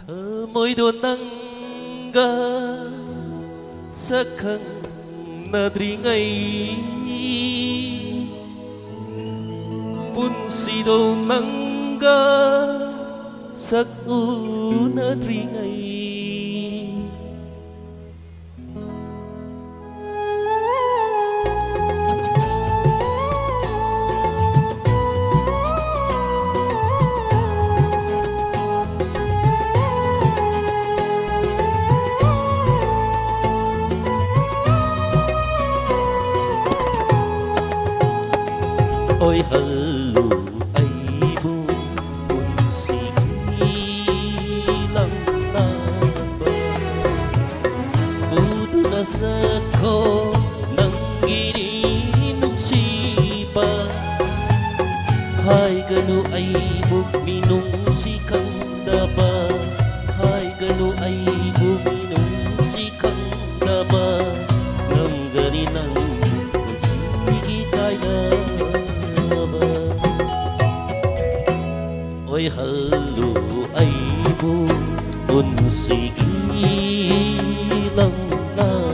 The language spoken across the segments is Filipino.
Amoy donangga sakang nadringay punsi donangga sakun nadringay Oy halu ay mo silang na ba Buto na sa ko ng gininong sipa Hay gano ay mo minong sikang daba Hay gano ay mo minong sikang daba Ngam ganinang sige tayo Oy halu ay mo sigilang nan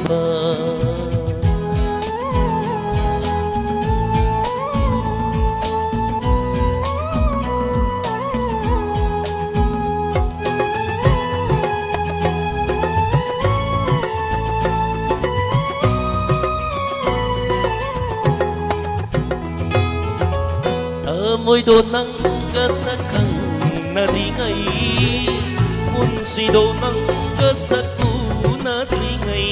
ba Amoy donang gasakang naringay punsi donang gasaku naringay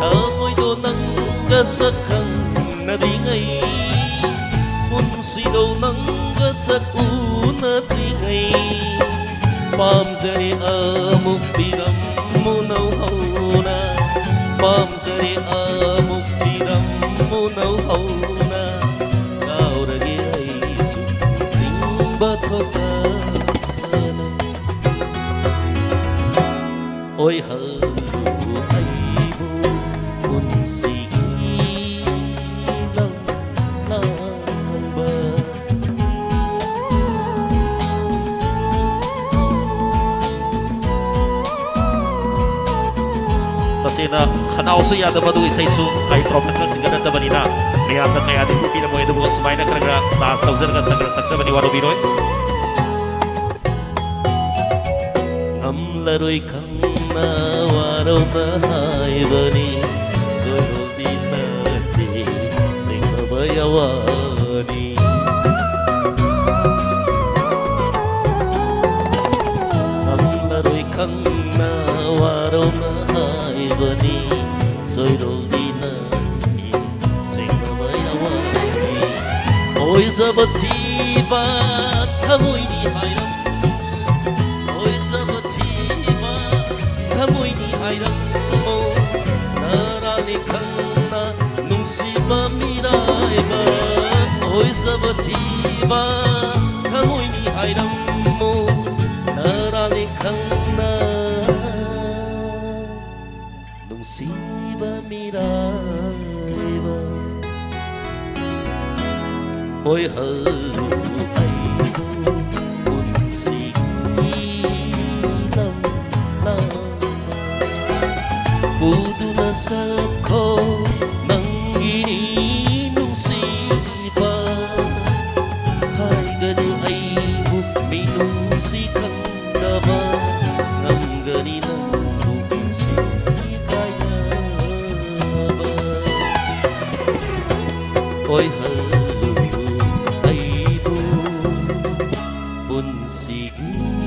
Amoy donang gasakang naringay punsi donang gasaku naringay Pamjari amuk biram munau hauna Pamjari amuk biram munau hauna Kau ragi ay simbat hotana Oy halu ay mo sigilang namba Kasi na kanao siya da madu isay su kay problem na sigara da banina niya ka kay ating ko pila mo edo bukas may na karaga sa tawzar ka sa saksa bani waro binoy Amlaroy kang nawaraw na hay bani Solo di nati sing mabayawani Amlaroy kang nawaraw na hay bani Solo di nati sing mabayawani Oy zabatiba kamoy ni hayran Kamoy ni hayran mo Narani kang na nung si Mamiray ba Oy sabatiba Kamoy ni hayran mo Narani kang na nung si Mamiray ba Oy halu ay mo Puto na sa ko ng gininong sipa Hay gano ay minong sikang daba Ngam ganinang sikaya ba Oy halu ay sigilang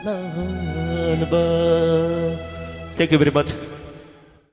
nan ba Thank you very much.